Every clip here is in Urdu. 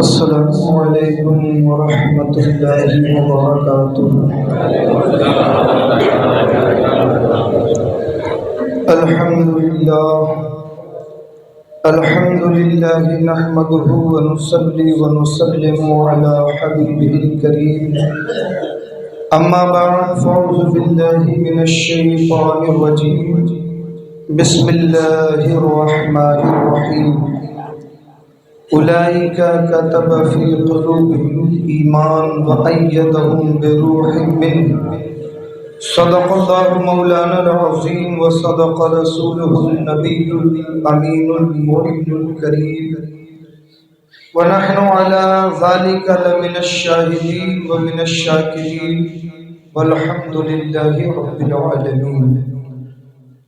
السلام علیکم ورحمۃ اللہ وبرکاتہ۔ الحمد للہ نحمده ونصلي ونسلم على حبیبه الکریم، اما بعد فاعوذ باللہ من الشیطان الرجیم، بسم اللہ الرحمن الرحیم۔ اولئک کتب فی قلوبہم الایمان وأیدہم بروح منہ، صدق اللہ مولانا العظیم وصدق رسولہ النبی الامین المؤمن الکریم، ونحن علی ذلک لمن الشاہدین ومن الشاکرین والحمد للہ رب العالمین۔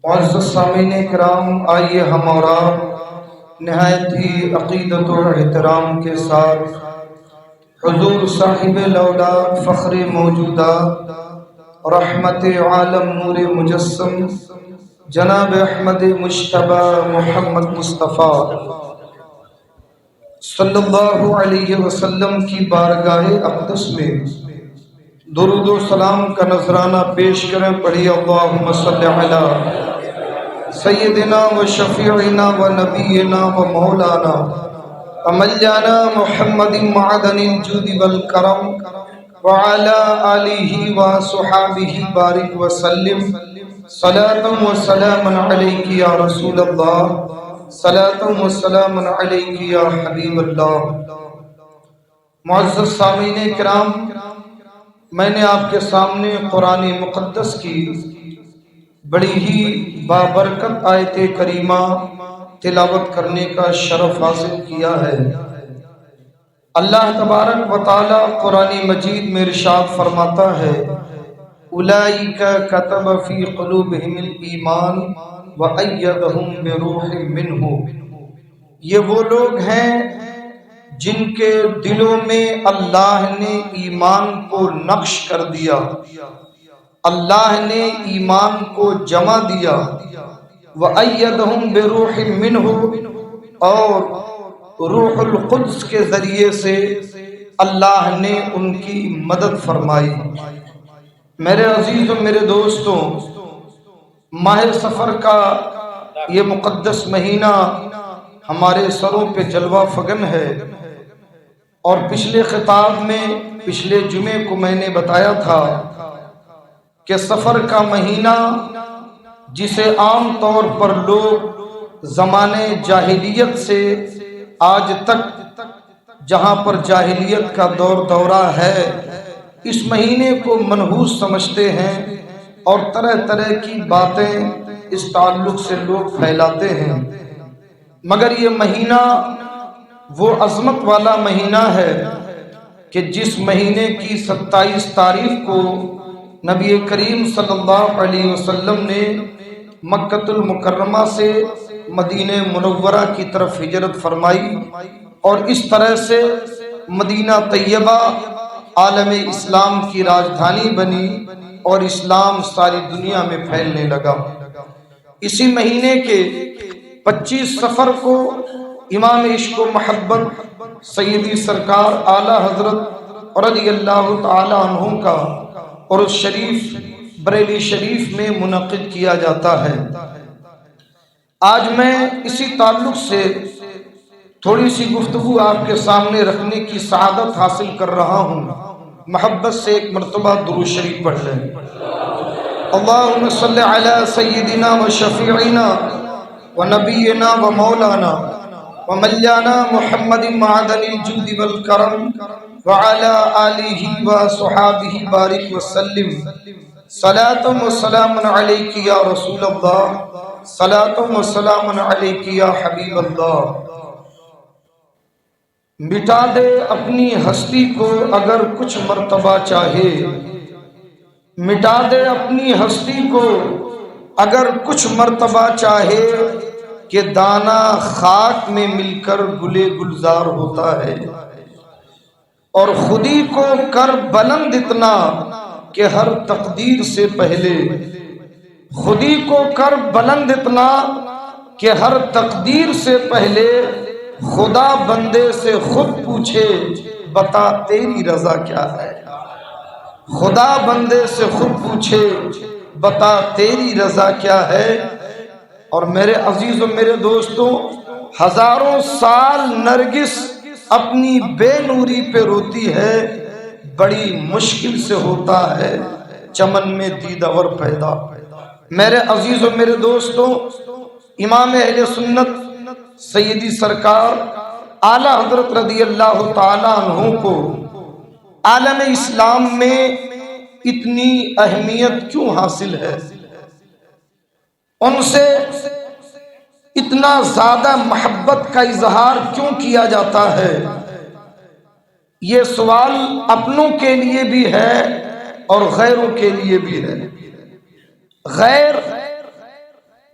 معزز سامعین کرام، آئیے ہمارا نہایت ہی عقیدت و احترام کے ساتھ حضور صاحب الاولاد فخر موجودات رحمت عالم نور مجسم جناب احمد مجتبی محمد مصطفیٰ صلی اللہ علیہ وسلم کی بارگاہ اقدس میں درود و سلام کا نذرانہ پیش کریں۔ پڑھی اللہم صلی علی سیدنا و شفیعنا و نبینا و مولانا مولانا محمد معدن الجود والکرم وعلى آلہ وصحابہ بارک وسلم، صلاۃ و سلام علیک یا رسول اللہ، صلاۃ و سلام علیک یا حبیب اللہ۔ معزز سامعین کرام، میں نے آپ کے سامنے قرآن مقدس کی بڑی ہی بابرکت آیت کریمہ تلاوت کرنے کا شرف حاصل کیا ہے۔ اللہ تبارک و تعالی قرآن مجید میں ارشاد فرماتا ہے، اولئک کتب فی قلوبہم الایمان وأیدہم بروح منہ۔ یہ وہ لوگ ہیں جن کے دلوں میں اللہ نے ایمان کو نقش کر دیا، اللہ نے ایمان کو جمع دیا، وأیدہم بروح منہ، اور روح القدس کے ذریعے سے اللہ نے ان کی مدد فرمائی۔ میرے عزیز و میرے دوستوں، ماہ سفر کا یہ مقدس مہینہ ہمارے سروں پہ جلوہ فگن ہے، اور پچھلے خطاب میں پچھلے جمعے کو میں نے بتایا تھا کہ سفر کا مہینہ جسے عام طور پر لوگ زمانے جاہلیت سے آج تک جہاں پر جاہلیت کا دورہ ہے، اس مہینے کو منحوس سمجھتے ہیں اور طرح طرح کی باتیں اس تعلق سے لوگ پھیلاتے ہیں، مگر یہ مہینہ وہ عظمت والا مہینہ ہے کہ جس مہینے کی 27 تاریخ کو نبی کریم صلی اللہ علیہ وسلم نے مکۃ المکرمہ سے مدینہ منورہ کی طرف ہجرت فرمائی، اور اس طرح سے مدینہ طیبہ عالم اسلام کی راجدھانی بنی اور اسلام ساری دنیا میں پھیلنے لگا۔ اسی مہینے کے 25 صفر کو امام عشق و محبت سیدی سرکار اعلیٰ حضرت رضی اللہ تعالی عنہ کا عرس شریف بریلی شریف میں منعقد کیا جاتا ہے۔ آج میں اسی تعلق سے تھوڑی سی گفتگو آپ کے سامنے رکھنے کی سعادت حاصل کر رہا ہوں۔ محبت سے ایک مرتبہ درود شریف پڑھ لیں۔ اللہم صلی علی سیدنا و شفیعنا و نبینا و مولانا و مولانا محمد معدن الجود والکرم وعلی آلہ و صحابہ بارک وسلم، صلاۃ و سلام علیک یا رسول اللہ، صلاۃ و سلام علیک یا حبیب اللہ۔ مٹا دے اپنی ہستی کو اگر کچھ مرتبہ چاہے، مٹا دے اپنی ہستی کو اگر کچھ مرتبہ چاہے، کہ دانہ خاک میں مل کر گلے گلزار ہوتا ہے، اور خودی کو کر بلند اتنا کہ ہر تقدیر سے پہلے، خودی کو کر بلند اتنا کہ ہر تقدیر سے پہلے خدا بندے سے خود پوچھے بتا تیری رضا کیا ہے۔ خدا بندے سے خود پوچھے بتا تیری رضا کیا ہے۔ اور میرے عزیزوں میرے دوستوں، ہزاروں سال نرگس اپنی بے نوری پہ روتی ہے، بڑی مشکل سے ہوتا ہے چمن میں دیدور پیدا۔ میرے عزیزوں میرے دوستوں، امام اہل سنت سیدی سرکار اعلی حضرت رضی اللہ تعالی عنہ کو عالم اسلام میں اتنی اہمیت کیوں حاصل ہے؟ ان سے اتنا زیادہ محبت کا اظہار کیوں کیا جاتا ہے؟ یہ سوال اپنوں کے لیے بھی ہے اور غیروں کے لیے بھی ہے۔ غیر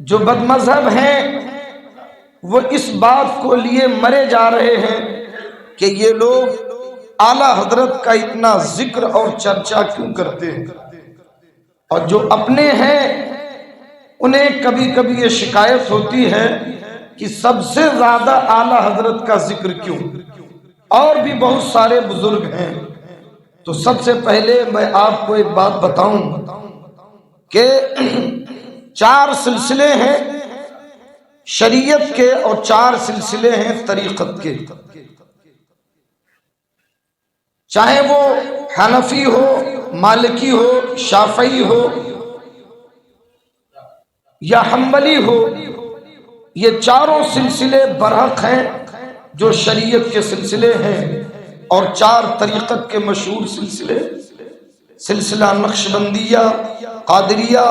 جو بد مذہب ہیں وہ اس بات کو لیے مرے جا رہے ہیں کہ یہ لوگ اعلیٰ حضرت کا اتنا ذکر اور چرچا کیوں کرتے ہیں، اور جو اپنے ہیں انہیں کبھی کبھی یہ شکایت ہوتی ہے کہ سب سے زیادہ اعلیٰ حضرت کا ذکر کیوں؟ اور بھی بہت سارے بزرگ ہیں۔ تو سب سے پہلے میں آپ کو ایک بات بتاؤں کہ 4 سلسلے ہیں شریعت کے اور 4 سلسلے ہیں طریقت کے، چاہے وہ حنفی ہو، مالکی ہو، شافعی ہو یا حنبلی ہو، یہ چاروں سلسلے برحق ہیں جو شریعت کے سلسلے ہیں، اور 4 طریقت کے مشہور سلسلے، سلسلہ نقشبندیہ، قادریہ،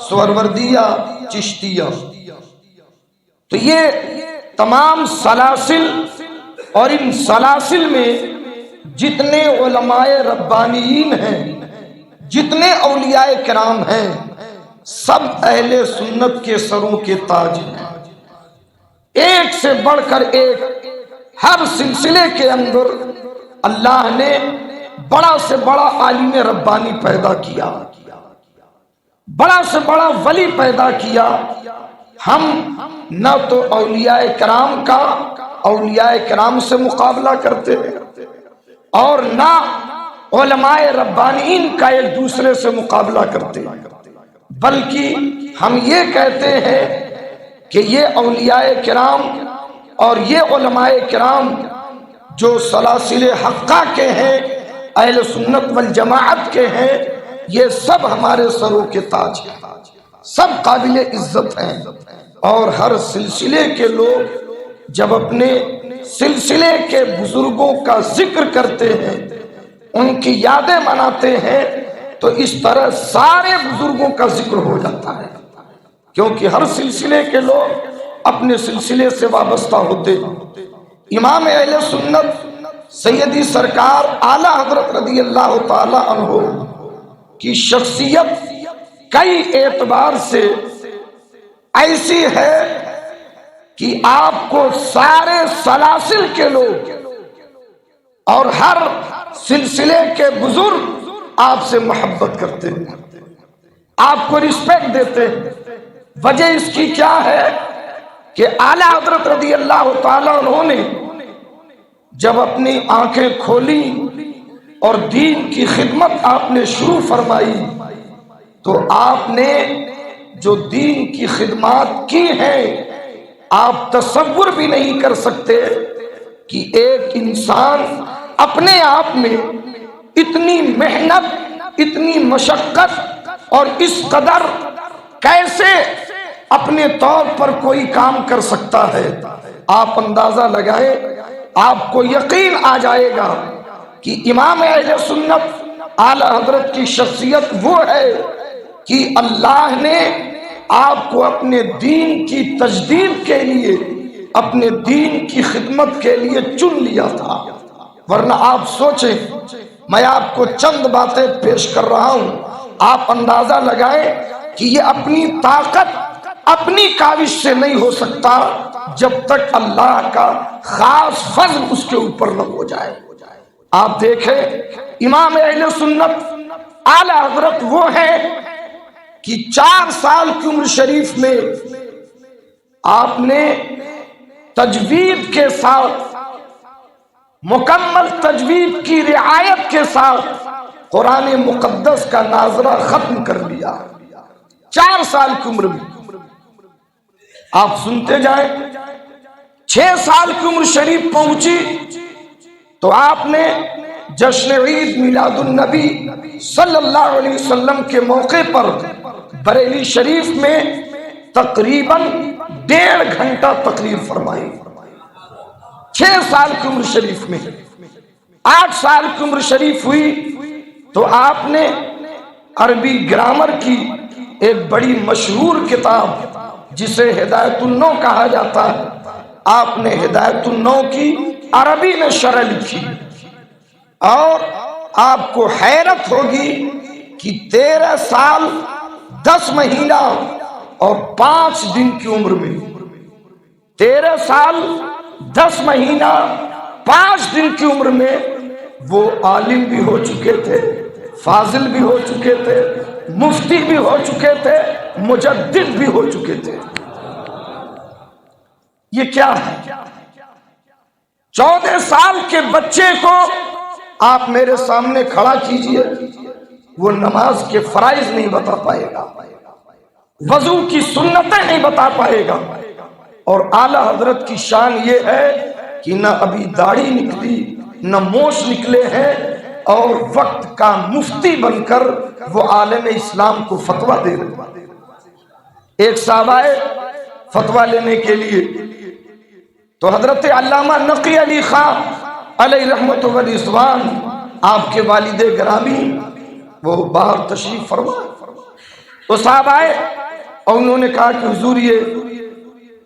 سہروردیہ، چشتیہ۔ تو یہ تمام سلاسل، اور ان سلاسل میں جتنے علماء ربانیین ہیں، جتنے اولیاء کرام ہیں، سب اہل سنت کے سروں کے تاج ہیں۔ ایک سے بڑھ کر ایک، ہر سلسلے کے اندر اللہ نے بڑا سے بڑا عالم ربانی پیدا کیا، بڑا سے بڑا ولی پیدا کیا۔ ہم نہ تو اولیاء کرام کا اولیاء کرام سے مقابلہ کرتے ہیں، اور نہ علماء ربانیین کا ایک دوسرے سے مقابلہ کرتے ہیں، بلکہ ہم یہ کہتے ہیں کہ یہ اولیاء کرام اور یہ علماء کرام جو سلاسل حقہ کے ہیں، اہل سنت والجماعت کے ہیں، یہ سب ہمارے سروں کے تاج ہیں، سب قابل عزت ہیں۔ اور ہر سلسلے کے لوگ جب اپنے سلسلے کے بزرگوں کا ذکر کرتے ہیں، ان کی یادیں مناتے ہیں، تو اس طرح سارے بزرگوں کا ذکر ہو جاتا ہے، کیونکہ ہر سلسلے کے لوگ اپنے سلسلے سے وابستہ ہوتے ہیں۔ امام اہل سنت سیدی سرکار اعلیٰ حضرت رضی اللہ تعالی عنہ کی شخصیت کئی اعتبار سے ایسی ہے کہ آپ کو سارے سلاسل کے لوگ اور ہر سلسلے کے بزرگ آپ سے محبت کرتے ہیں، آپ کو رسپیکٹ دیتے ہیں۔ وجہ اس کی کیا ہے کہ اعلیٰ حضرت رضی اللہ تعالیٰ عنہ نے جب اپنی آنکھیں کھولی اور دین کی خدمت آپ نے شروع فرمائی، تو آپ نے جو دین کی خدمات کی ہیں، آپ تصور بھی نہیں کر سکتے کہ ایک انسان اپنے آپ میں اتنی محنت، اتنی مشقت اور اس قدر کیسے اپنے طور پر کوئی کام کر سکتا ہے۔ آپ اندازہ لگائیں، آپ کو یقین آ جائے گا کہ امام اہل سنت اعلیٰ حضرت کی شخصیت وہ ہے کہ اللہ نے آپ کو اپنے دین کی تجدید کے لیے، اپنے دین کی خدمت کے لیے چن لیا تھا۔ ورنہ آپ سوچیں، میں آپ کو چند باتیں پیش کر رہا ہوں، آپ اندازہ لگائیں کہ یہ اپنی طاقت، اپنی کاوش سے نہیں ہو سکتا جب تک اللہ کا خاص فضل اس کے اوپر نہ ہو جائے۔ آپ دیکھیں امام اہل سنت اعلیٰ حضرت وہ ہیں کہ 4 سال کی عمر شریف میں آپ نے تجوید کے ساتھ، مکمل تجوید کی رعایت کے ساتھ قرآن مقدس کا ناظرہ ختم کر لیا 4 سال کی عمر میں۔ آپ سنتے جائیں، 6 سال کی عمر شریف پہنچی تو آپ نے جشن عید میلاد النبی صلی اللہ علیہ وسلم کے موقع پر بریلی شریف میں تقریباً 1.5 گھنٹہ تقریر فرمائی۔ 6 سال کی عمر شریف میں 8 سال کی عمر شریف ہوئی تو آپ نے عربی گرامر کی ایک بڑی مشہور کتاب جسے ہدایت النو کہا جاتا ہے، آپ نے ہدایت النو کی عربی میں شرح لکھی، اور آپ کو حیرت ہوگی کہ 13 سال 10 مہینہ اور 5 دن کی عمر میں، 13 سال 10 مہینہ 5 دن کی عمر میں وہ عالم بھی ہو چکے تھے، فاضل بھی ہو چکے تھے، مفتی بھی ہو چکے تھے، مجدد بھی ہو چکے تھے۔ یہ کیا ہے؟ 14 سال کے بچے کو آپ میرے سامنے کھڑا کیجئے، وہ نماز کے فرائض نہیں بتا پائے گا، وضو کی سنتیں نہیں بتا پائے گا، اور اعلی حضرت کی شان یہ ہے کہ نہ ابھی داڑھی نکلی نہ موش نکلے ہیں، اور وقت کا مفتی بن کر وہ عالم اسلام کو فتویٰ دے رہے۔ ایک صاحب آئے فتویٰ لینے کے لیے تو حضرت علامہ نقی علی خان علیہ رحمت و رضوان آپ کے والد گرامی وہ باہر تشریف فرما، تو صاحب آئے اور انہوں نے کہا کہ حضور یہ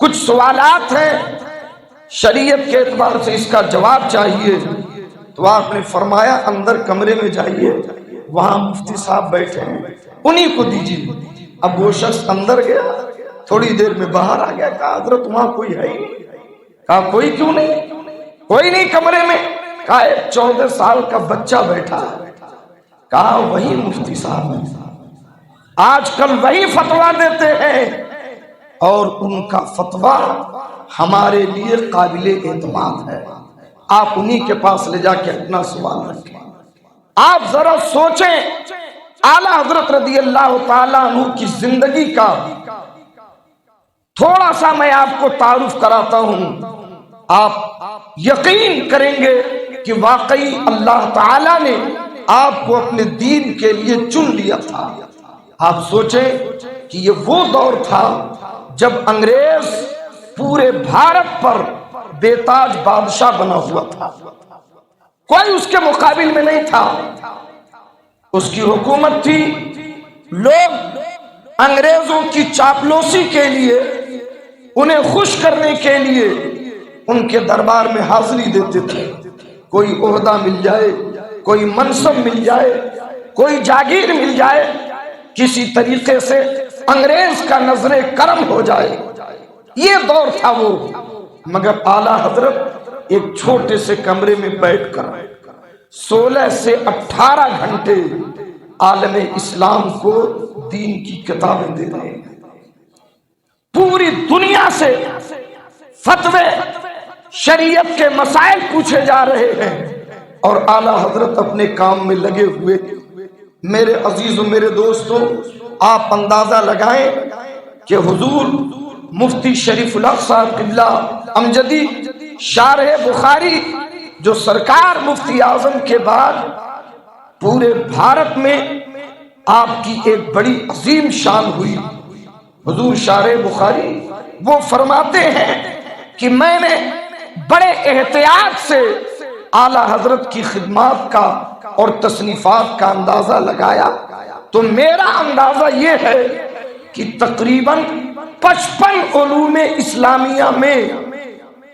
کچھ سوالات ہیں، شریعت کے اعتبار سے اس کا جواب چاہیے۔ تو آپ نے فرمایا اندر کمرے میں جائیے، وہاں مفتی صاحب بیٹھے ہیں، انہی کو دیجیے۔ اب وہ شخص اندر گیا، تھوڑی دیر میں باہر آ گیا، کہا حضرت وہاں کوئی ہے ہی نہیں۔ کہا کوئی کیوں نہیں؟ کوئی نہیں کمرے میں؟ کہا ایک 14 سال کا بچہ بیٹھا ہے۔ کہا وہی مفتی صاحب ہیں، آج کل وہی فتویٰ دیتے ہیں، اور ان کا فتویٰ ہمارے لیے قابل اعتماد ہے، آپ انہی کے پاس لے جا کے اپنا سوال رکھیں۔ آپ ذرا سوچیں، اعلیٰ حضرت رضی اللہ تعالیٰ عنہ کی زندگی کا تھوڑا سا میں آپ کو تعارف کراتا ہوں، آپ یقین کریں گے کہ واقعی اللہ تعالیٰ نے آپ کو اپنے دین کے لیے چن لیا تھا۔ آپ سوچیں کہ یہ وہ دور تھا جب انگریز پورے بھارت پر بے تاج بادشاہ بنا ہوا تھا، کوئی اس کے مقابل میں نہیں تھا، اس کی حکومت تھی، لوگ انگریزوں کی چاپلوسی کے لیے، انہیں خوش کرنے کے لیے ان کے دربار میں حاضری دیتے تھے، کوئی عہدہ مل جائے، کوئی منصب مل جائے، کوئی جاگیر مل جائے، کسی طریقے سے انگریز کا نظر کرم ہو جائے، یہ دور تھا وہ۔ مگر اعلیٰ حضرت ایک چھوٹے سے کمرے میں بیٹھ کر 16 سے 18 گھنٹے عالم اسلام کو دین کی کتابیں دے رہے ہیں، پوری دنیا سے فتوے شریعت کے مسائل پوچھے جا رہے ہیں، اور اعلیٰ حضرت اپنے کام میں لگے ہوئے۔ میرے عزیزوں، میرے دوستوں، آپ اندازہ لگائیں کہ حضور مفتی شریف الحق صاحب قبلہ امجدی شارح بخاری، جو سرکار مفتی اعظم کے بعد پورے بھارت میں آپ کی ایک بڑی عظیم شان ہوئی، حضور شارح بخاری، وہ فرماتے ہیں کہ میں نے بڑے احتیاط سے اعلیٰ حضرت کی خدمات کا اور تصنیفات کا اندازہ لگایا، تو میرا اندازہ یہ ہے کہ تقریباً 55 علوم اسلامیہ میں،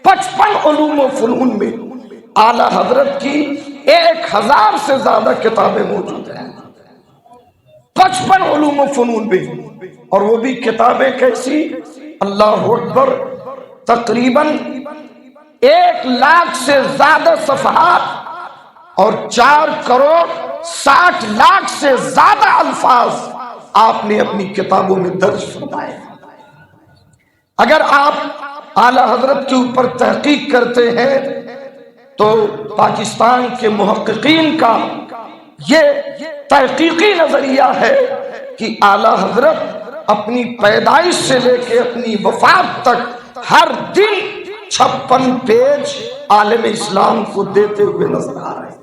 55 علوم و فنون میں اعلیٰ حضرت کی 1000 سے زیادہ کتابیں موجود ہیں، 55 علوم و فنون میں، اور وہ بھی کتابیں کیسی؟ اللہ اکبر، تقریباً 1,00,000 سے زیادہ صفحات اور 4 کروڑ 60 لاکھ سے زیادہ الفاظ آپ نے اپنی کتابوں میں درج فرمائے۔ اگر آپ اعلی حضرت کے اوپر تحقیق کرتے ہیں تو پاکستان کے محققین کا یہ تحقیقی نظریہ ہے کہ اعلی حضرت اپنی پیدائش سے لے کے اپنی وفات تک ہر دن 56 پیج عالم اسلام کو دیتے ہوئے نظر آ رہے ہیں۔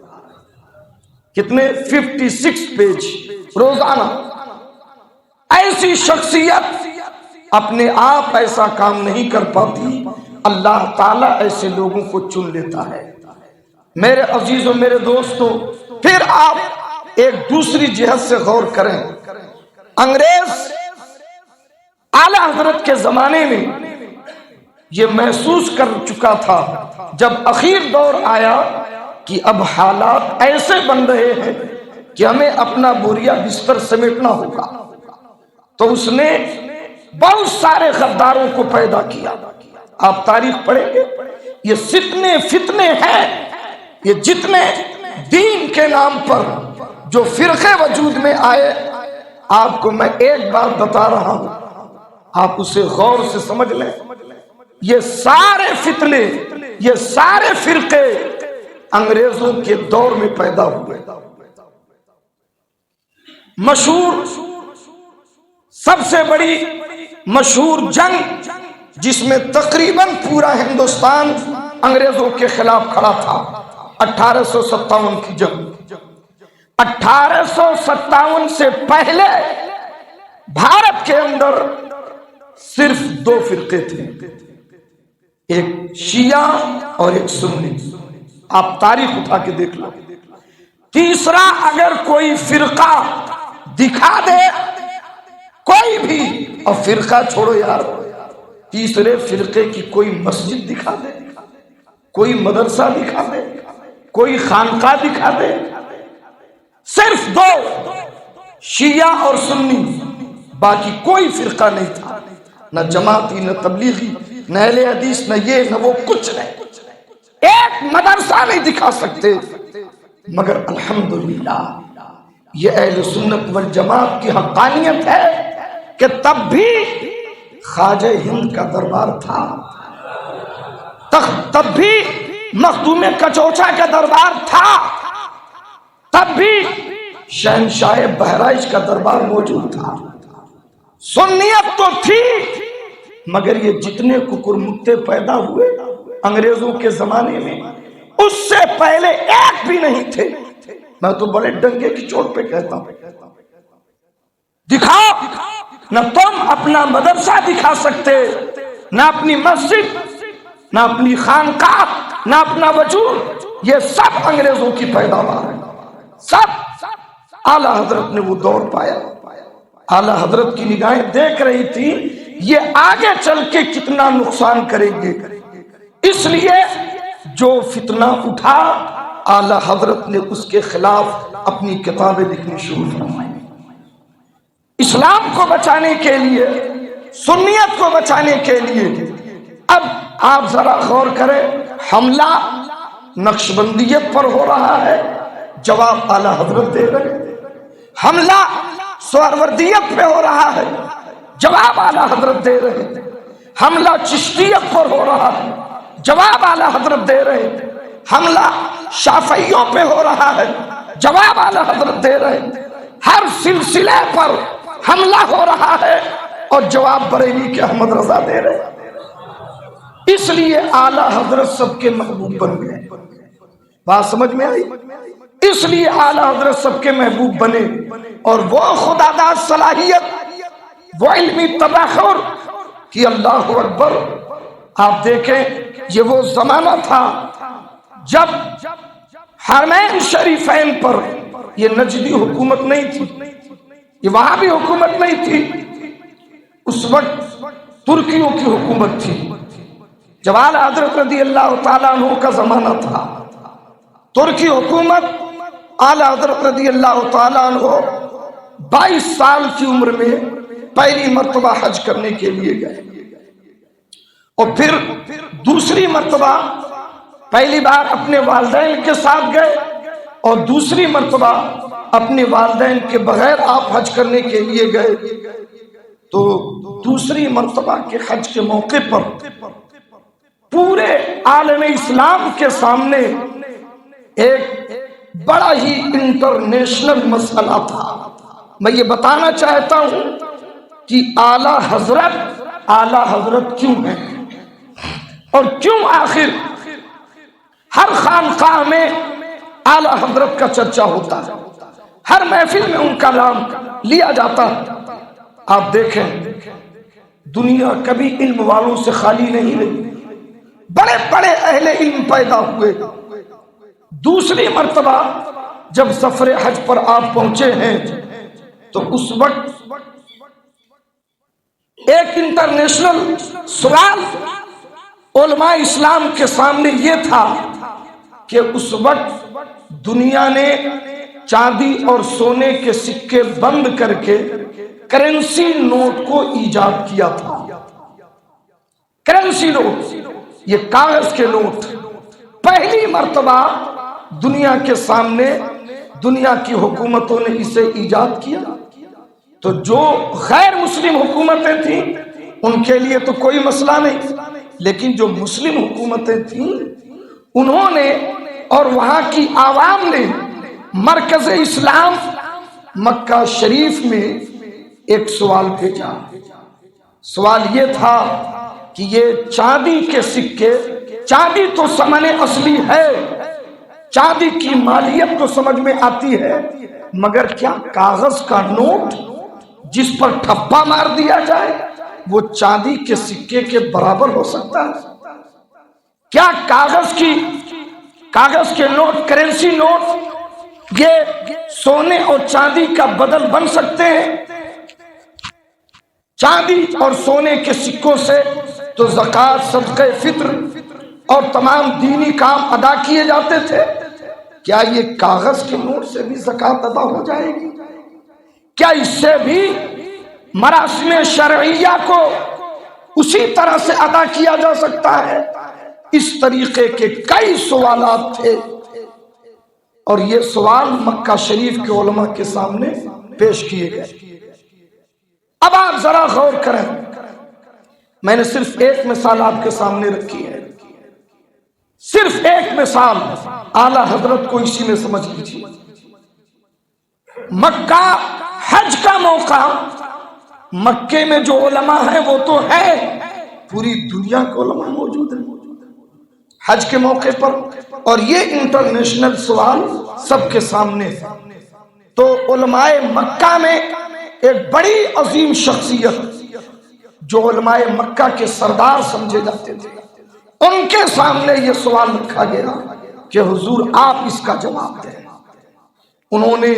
کتنے؟ 56 پیج روزانہ۔ ایسی شخصیت اپنے آپ ایسا کام نہیں کر پاتی، اللہ تعالیٰ ایسے لوگوں کو چن لیتا ہے۔ میرے عزیزوں، میرے دوستوں، پھر آپ ایک دوسری جہت سے غور کریں۔ انگریز اعلی حضرت کے زمانے میں یہ محسوس کر چکا تھا، جب اخیر دور آیا کہ اب حالات ایسے بن رہے ہیں کہ ہمیں اپنا بوریا بستر سمیٹنا ہوگا، تو اس نے بہت سارے غداروں کو پیدا کیا۔ آپ تاریخ پڑھیں گے، یہ فتنے ہیں، یہ جتنے دین کے نام پر جو فرقے وجود میں آئے، آپ کو میں ایک بات بتا رہا ہوں، آپ اسے غور سے سمجھ لیں۔ یہ سارے فتنے، یہ سارے فرقے انگریزوں کے دور میں پیدا ہوئے۔ مشہور، سب سے بڑی مشہور جنگ جس میں تقریباً پورا ہندوستان انگریزوں کے خلاف کھڑا تھا، 1857 کی جنگ۔ 1857 سے پہلے بھارت کے اندر صرف 2 فرقے تھے، ایک شیعہ اور ایک سنی۔ آپ تاریخ اٹھا کے دیکھ لو، تیسرا اگر کوئی فرقہ دکھا دے، کوئی بھی، اور فرقہ چھوڑو یار، تیسرے فرقے کی کوئی مسجد دکھا دے، کوئی مدرسہ دکھا دے، کوئی خانقاہ دکھا دے، صرف 2 شیعہ اور سنی، باقی کوئی فرقہ نہیں تھا، نہ جماعتی، نہ تبلیغی، نہ اہل حدیث، نہ یہ نہ وہ، کچھ نہیں۔ ایک مدرسہ نہیں دکھا سکتے، مگر الحمدللہ یہ اہل سنت والجماعت کی حقانیت ہے کہ تب بھی خواجہ ہند کا دربار تھا، تب بھی مخدوم کچوچا کا دربار تھا، تب بھی شہنشاہ بہرائچ کا دربار موجود تھا۔ سنیت تو تھی، مگر یہ جتنے ککر مکتے پیدا ہوئے انگریزوں کے زمانے میں، اس سے پہلے ایک بھی نہیں تھے۔ میں تو بڑے ڈنگے کی چوٹ پہ کہتا ہوں، دکھاؤ، نہ تم اپنا مدرسہ دکھا سکتے، نہ اپنی مسجد، نہ اپنی خانقاہ، نہ اپنا وجود، یہ سب انگریزوں کی پیداوار ہے، سب۔ اعلی حضرت نے وہ دور پایا، اعلی حضرت کی نگاہیں دیکھ رہی تھی یہ آگے چل کے کتنا نقصان کریں گے، اس لیے جو فتنہ اٹھا اعلی حضرت نے اس کے خلاف اپنی کتابیں لکھنی شروع فرمائی۔ اسلام کو بچانے کے لیے، سنیت کو بچانے کے لیے۔ اب آپ ذرا غور کریں، حملہ نقشبندیت پر ہو رہا ہے، جواب اعلی حضرت دے رہے ہیں۔ حملہ سہروردیت پہ ہو رہا ہے، جواب اعلی حضرت دے رہے ہیں۔ حملہ چشتیت پر ہو رہا ہے، جواب اعلی حضرت دے رہے ہیں۔ حملہ شافعیوں پہ ہو رہا ہے، جواب اعلی حضرت دے رہے ہیں۔ ہر سلسلے پر حملہ ہو رہا ہے اور جواب بریلی کے احمد رضا دے رہے ہیں۔ اس لیے اعلی حضرت سب کے محبوب بن گئے۔ بات سمجھ میں آئی؟ اس لیے اعلی حضرت سب کے محبوب بنے، اور وہ خدا داد صلاحیت، وہ علمی تباخر کہ اللہ اکبر۔ آپ دیکھیں، یہ وہ زمانہ تھا جب حرمین شریفین پر یہ نجدی حکومت نہیں تھی، یہ وہاں بھی حکومت نہیں تھی، اس وقت ترکیوں کی حکومت تھی۔ جب اعلی حضرت رضی اللہ تعالیٰ عنہ کا زمانہ تھا، ترکی حکومت، اعلی حضرت رضی اللہ تعالیٰ عنہ 22 سال کی عمر میں پہلی مرتبہ حج کرنے کے لیے گئے، اور پھر دوسری مرتبہ، پہلی بار اپنے والدین کے ساتھ گئے اور دوسری مرتبہ اپنے والدین کے بغیر آپ حج کرنے کے لیے گئے۔ تو دوسری مرتبہ کے حج کے موقع پر پورے عالم اسلام کے سامنے ایک بڑا ہی انٹرنیشنل مسئلہ تھا۔ میں یہ بتانا چاہتا ہوں کہ اعلیٰ حضرت کیوں ہیں، اور کیوں آخر ہر خانقاہ میں اعلیٰ حضرت کا چرچا ہوتا ہے، ہر محفل میں ان کا نام لیا جاتا ہے۔ آپ دیکھیں دنیا کبھی علم والوں سے خالی نہیں رہی، بڑے بڑے اہل علم پیدا ہوئے۔ دوسری مرتبہ جب سفر حج پر آپ پہنچے ہیں تو اس وقت ایک انٹرنیشنل سوال علماء اسلام کے سامنے یہ تھا کہ اس وقت دنیا نے چاندی اور سونے کے سکے بند کر کے کرنسی نوٹ کو ایجاد کیا تھا۔ کرنسی نوٹ، یہ کاغذ کے نوٹ پہلی مرتبہ دنیا کے سامنے دنیا کی حکومتوں نے اسے ایجاد کیا۔ تو جو غیر مسلم حکومتیں تھیں ان کے لیے تو کوئی مسئلہ نہیں، لیکن جو مسلم حکومتیں تھیں انہوں نے اور وہاں کی عوام نے مرکز اسلام مکہ شریف میں ایک سوال بھیجا۔ سوال یہ تھا کہ یہ چاندی کے سکے، چاندی تو ثمن اصلی ہے، چاندی کی مالیت تو سمجھ میں آتی ہے، مگر کیا کاغذ کا نوٹ جس پر ٹھپا مار دیا جائے وہ چاندی کے سکے کے برابر ہو سکتا ہے؟ کیا کاغذ کے نوٹ، کرنسی نوٹ یہ سونے اور چاندی کا بدل بن سکتے ہیں؟ چاندی اور سونے کے سکوں سے تو زکوٰۃ، صدقہ فطر اور تمام دینی کام ادا کیے جاتے تھے، کیا یہ کاغذ کے نوٹ سے بھی زکوٰۃ ادا ہو جائے گی؟ کیا اس سے بھی مراسم شرعیہ کو اسی طرح سے ادا کیا جا سکتا ہے؟ اس طریقے کے کئی سوالات تھے، اور یہ سوال مکہ شریف کے علماء کے سامنے پیش کیے گئے۔ اب آپ ذرا غور کریں، میں نے صرف ایک مثال آپ کے سامنے رکھی ہے، صرف ایک مثال اعلیٰ حضرت کو اسی میں سمجھ لیجیے۔ مکہ حج کا موقع، مکے میں جو علماء ہیں وہ تو ہے، پوری دنیا کے علماء موجود ہیں حج کے موقع پر، اور یہ انٹرنیشنل سوال سب کے سامنے۔ تو علماء مکہ میں ایک بڑی عظیم شخصیت جو علماء مکہ کے سردار سمجھے جاتے تھے، ان کے سامنے یہ سوال رکھا گیا کہ حضور آپ اس کا جواب دیں۔ انہوں نے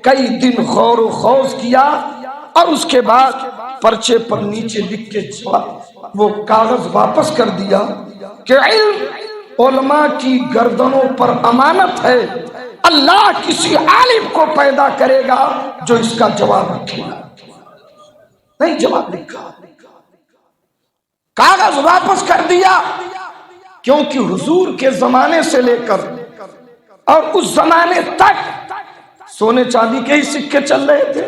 کئی دن غور و خوض کیا اور اس کے بعد پرچے پر نیچے لکھ کے وہ کاغذ واپس کر دیا کہ علم علماء کی گردنوں پر امانت ہے، اللہ کسی عالم کو پیدا کرے گا جو اس کا جواب رکھے گا۔ نہیں جواب لکھا، کاغذ واپس کر دیا، کیونکہ حضور کے زمانے سے لے کر اور اس زمانے تک سونے چاندی کے ہی سکے چل رہے تھے۔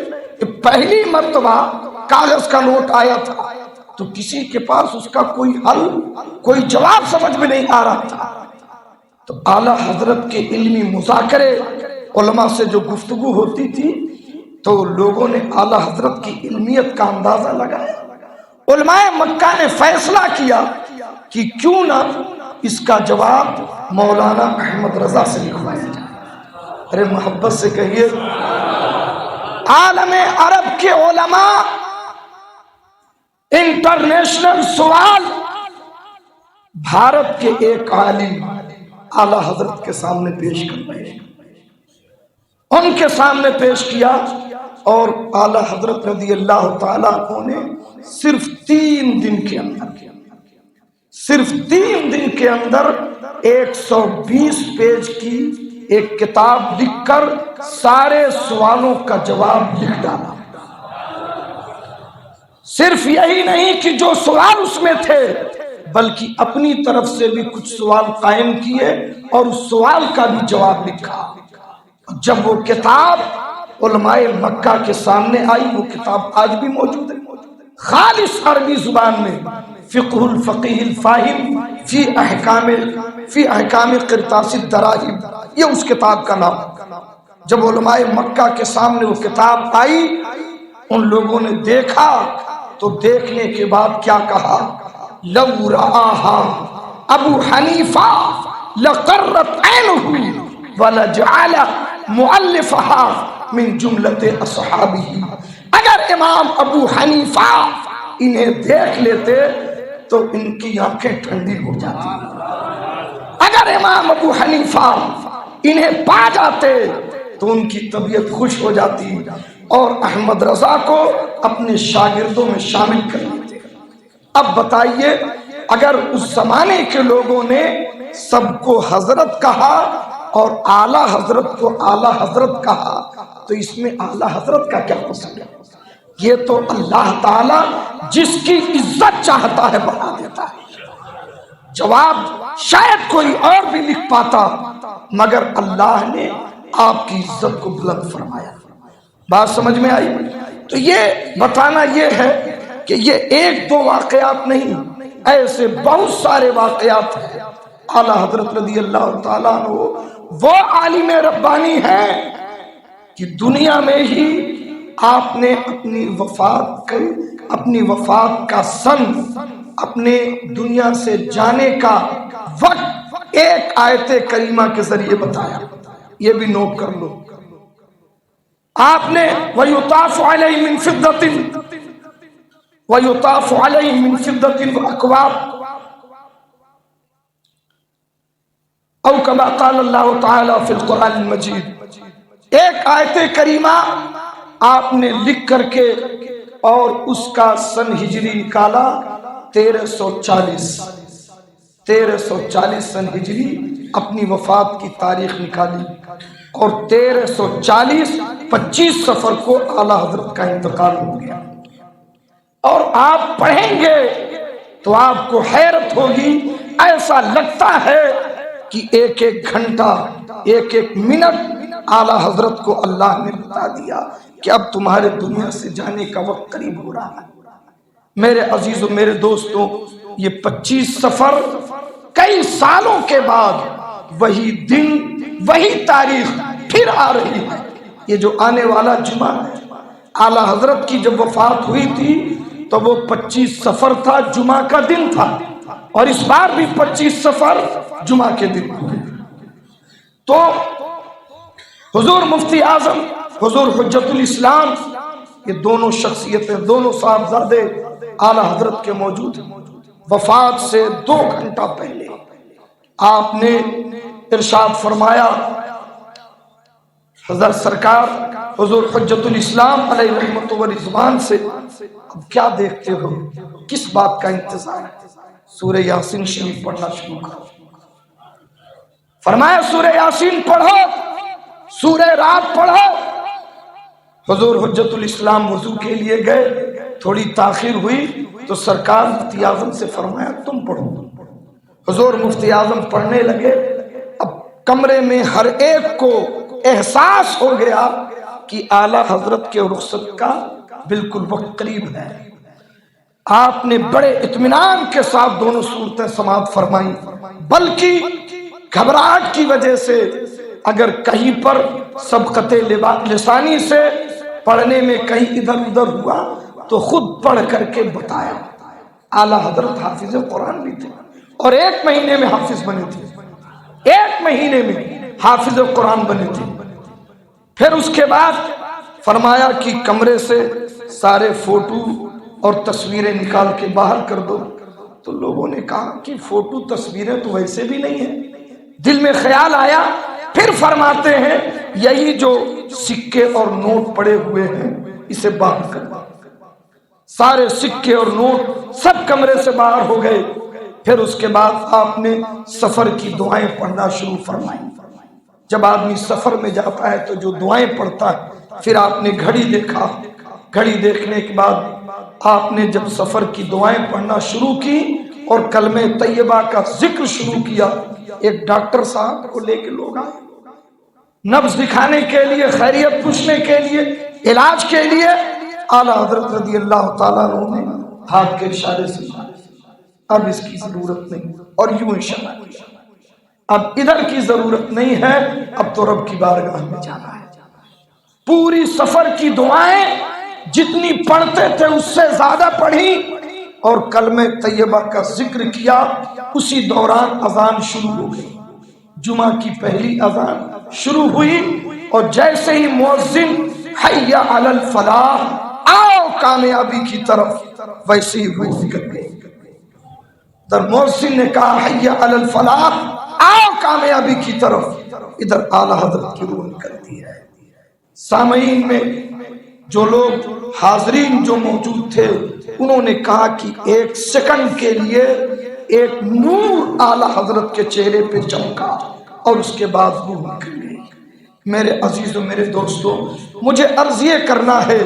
پہلی مرتبہ کاغذ کا نوٹ آیا تھا تو کسی کے پاس اس کا کوئی حل، کوئی جواب سمجھ میں نہیں آ رہا تھا۔ تو اعلیٰ حضرت کے علمی مذاکرے، علماء سے جو گفتگو ہوتی تھی تو لوگوں نے اعلیٰ حضرت کی علمیت کا اندازہ لگایا۔ علماء مکہ نے فیصلہ کیا کہ کیوں نہ اس کا جواب مولانا احمد رضا سے لکھوایا جائے۔ ارے محبت سے کہیے، عالم عرب کے علماء انٹرنیشنل سوال بھارت کے ایک عالم اعلیٰ حضرت کے سامنے پیش کر رہے ہیں، ان کے سامنے پیش کیا، اور اعلیٰ حضرت رضی اللہ تعالیٰ عنہ نے صرف 3 دن کے اندر 120 پیج کی ایک کتاب لکھ کر سارے سوالوں کا جواب لکھ ڈالا۔ صرف یہی نہیں کہ جو سوال اس میں تھے بلکہ اپنی طرف سے بھی کچھ سوال قائم کیے اور اس سوال کا بھی جواب لکھا۔ جب وہ کتاب علماء مکہ کے سامنے آئی، وہ کتاب آج بھی موجود ہے، خالص عربی زبان میں فقہ الفقیہ الفاہم فی احکام قرطاس الدراہم، یہ اس کتاب کا نام۔ جب علماء مکہ کے سامنے وہ کتاب آئی، ان لوگوں نے دیکھا تو دیکھنے کے بعد کیا کہا؟ لو رآہا ابو حنیفہ لقرت عینہ ولجعل مؤلفہا من جملت اصحابہ۔ اگر امام ابو حنیفہ انہیں دیکھ لیتے تو ان کی آنکھیں ٹھنڈی ہو جاتی۔ اگر امام ابو حنیفہ انہیں پا جاتے تو ان کی طبیعت خوش ہو جاتی اور احمد رضا کو اپنے شاگردوں میں شامل کر لیتے۔ اب بتائیے، اگر اس زمانے کے لوگوں نے سب کو حضرت کہا اور اعلیٰ حضرت کو اعلیٰ حضرت کہا تو اس میں اعلیٰ حضرت کا کیا قصور ہے؟ یہ تو اللہ تعالی جس کی عزت چاہتا ہے بنا دیتا ہے۔ جواب شاید کوئی اور بھی لکھ پاتا، مگر اللہ نے آپ کی عزت کو بلند فرمایا۔ بات سمجھ میں آئی؟ تو یہ بتانا یہ ہے کہ یہ ایک دو واقعات نہیں، ایسے بہت سارے واقعات ہیں۔ اعلیٰ حضرت رضی اللہ تعالیٰ عنہ وہ عالم ربانی ہے کہ دنیا میں ہی آپ نے اپنی وفات کا سن، اپنے دنیا سے جانے کا وقت ایک آیت کریمہ کے ذریعے بتایا۔ یہ بھی نوٹ کر لو، آپ نے وَيُطَافُ عَلَيْهِ مِن فِضَّةٍ وَيُطَافُ عَلَيْهِ مِن فِضَّةٍ وَأَكْوَابٍ او كما قال اللہ تعالی فی القرآن المجید۔ ایک آیت کریمہ آپ نے لکھ کر کے اور اس کا سن ہجری نکالا 1340 سن ہجری اپنی وفات کی تاریخ نکالی، اور 1340 25 صفر کو اعلیٰ حضرت کا انتقال ہو گیا۔ اور آپ پڑھیں گے تو آپ کو حیرت ہوگی، ایسا لگتا ہے کہ ایک ایک گھنٹہ ایک ایک منٹ اعلیٰ حضرت کو اللہ نے بتا دیا کہ اب تمہارے دنیا سے جانے کا وقت قریب ہو رہا ہے۔ میرے عزیزوں، میرے دوستوں، یہ 25 صفر کئی سالوں کے بعد وہی دن وہی تاریخ پھر آ رہی ہے۔ یہ جو آنے والا جمعہ ہے، اعلیٰ حضرت کی جب وفات ہوئی تھی تو وہ 25 صفر تھا، جمعہ کا دن تھا، اور اس بار بھی 25 صفر جمعہ کے دن ہوئے۔ تو حضور مفتی اعظم، حضور حجت الاسلام، یہ دونوں شخصیتیں، دونوں صاحبزادے اعلیٰ حضرت کے موجود ہیں۔ وفات سے 2 گھنٹہ پہلے آپ نے ارشاد فرمایا، حضرت سرکار حضور حجت الاسلام علیہ رحمت و رضوان سے اب کیا دیکھتے ہو، کس بات کا انتظار ہے؟ سورہ یاسین شریف پڑھنا شروع کرو۔ فرمایا سورہ یاسین پڑھو، سورہ رات پڑھو۔ حضور حجت الاسلام وضو کے لیے گئے، تھوڑی تاخیر ہوئی تو سرکار مفتی اعظم سے فرمایا تم پڑھو۔ حضور مفتی اعظم پڑھنے لگے۔ اب کمرے میں ہر ایک کو احساس ہو گیا کہ اعلیٰ حضرت کے رخصت کا بالکل وقت قریب ہے۔ آپ نے بڑے اطمینان کے ساتھ دونوں صورتیں سماعت فرمائیں، بلکہ گھبراہٹ کی وجہ سے اگر کہیں پر سبقت لسانی سے پڑھنے میں کہیں ادھر ادھر ہوا تو خود پڑھ کر کے بتایا۔ اعلیٰ حضرت حافظ قرآن بھی تھے اور 1 مہینے میں حافظ بنے تھے، 1 مہینے میں حافظ قرآن بنے تھے۔ پھر اس کے بعد فرمایا کہ کمرے سے سارے فوٹو اور تصویریں نکال کے باہر کر دو۔ تو لوگوں نے کہا کہ فوٹو تصویریں تو ویسے بھی نہیں ہیں۔ دل میں خیال آیا، پھر فرماتے ہیں یہی جو سکے اور نوٹ پڑے ہوئے ہیں اسے باہر کر دو۔ سارے سکے اور نوٹ سب کمرے سے باہر ہو گئے۔ پھر اس کے بعد آپ نے سفر کی دعائیں پڑھنا شروع فرمائیں۔ جب آدمی سفر میں جاتا ہے تو جو دعائیں پڑھتا ہے، پھر آپ نے گھڑی دیکھا، گھڑی دیکھنے کے بعد آپ نے جب سفر کی دعائیں پڑھنا شروع کی اور کلمہ طیبہ کا ذکر شروع کیا، ایک ڈاکٹر صاحب کو لے کے لوگ آئے نبض دکھانے کے لیے، خیریت پوچھنے کے لیے، علاج کے لیے۔ اعلیٰ حضرت رضی اللہ تعالیٰ عنہ نے ہاتھ کے اشارے سے اب اس کی ضرورت نہیں، اور یوں اشارہ کیا، اب ادھر کی ضرورت نہیں ہے، اب تو رب کی بارگاہ میں جانا ہے۔ پوری سفر کی دعائیں جتنی پڑھتے تھے اس سے زیادہ پڑھی، اور کلمہ طیبہ کا ذکر کیا۔ اسی دوران اذان شروع ہو گئی، جمعہ کی پہلی اذان شروع ہوئی، اور جیسے ہی مؤذن حی علی الفلاح، آؤ کامیابی کی طرف، ویسے ہی وہ نکل گئی۔ ادھر مؤذن نے کہا حی علی الفلاح، آؤ کامیابی کی طرف، ادھر اعلی حضرت کی روح نکلتی ہے۔ سامعین میں جو لوگ حاضرین جو موجود تھے انہوں نے کہا کہ ایک سیکنڈ کے لیے ایک نور اعلی حضرت کے چہرے پہ چمکا اور اس کے بعد روح نکل گئی۔ میرے عزیزوں، میرے دوستوں، مجھے عرض یہ کرنا ہے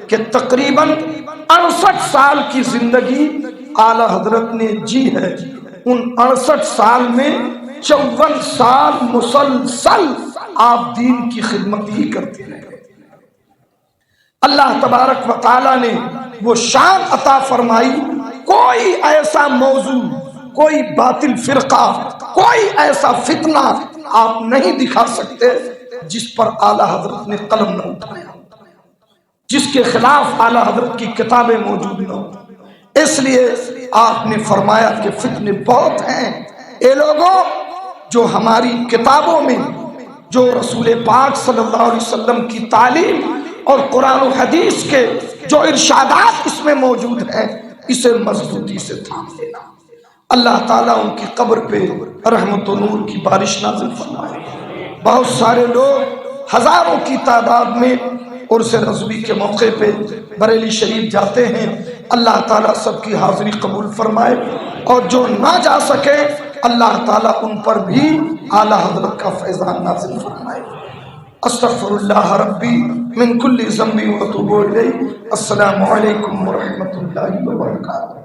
کہ تقریباً 68 سال کی زندگی اعلی حضرت نے جی ہے۔ ان 68 سال میں 54 سال مسلسل آپ دین کی خدمت ہی کرتے رہے۔ اللہ تبارک و تعالی نے وہ شان عطا فرمائی، کوئی ایسا موضوع، کوئی باطل فرقہ، کوئی ایسا فتنہ آپ نہیں دکھا سکتے جس پر اعلی حضرت نے قلم نہ اٹھایا، جس کے خلاف اعلی حضرت کی کتابیں موجود نہ ہوں۔ اس لیے آپ نے فرمایا کہ فتنے بہت ہیں، اے لوگوں جو ہماری کتابوں میں جو رسول پاک صلی اللہ علیہ وسلم کی تعلیم اور قرآن و حدیث کے جو ارشادات اس میں موجود ہیں، اسے مضبوطی سے تھام لینا۔ اللہ تعالیٰ ان کی قبر پہ رحمت و نور کی بارش نازل فرمائے۔ بہت سارے لوگ ہزاروں کی تعداد میں عرس رضوی کے موقع پہ بریلی شریف جاتے ہیں، اللہ تعالیٰ سب کی حاضری قبول فرمائے، اور جو نہ جا سکے اللہ تعالیٰ ان پر بھی اعلیٰ حضرت کا فیضان نازل فرمائے۔ استغفر اللہ ربی من کل ذنب واتوب الیہ۔ السلام علیکم ورحمۃ اللہ وبرکاتہ۔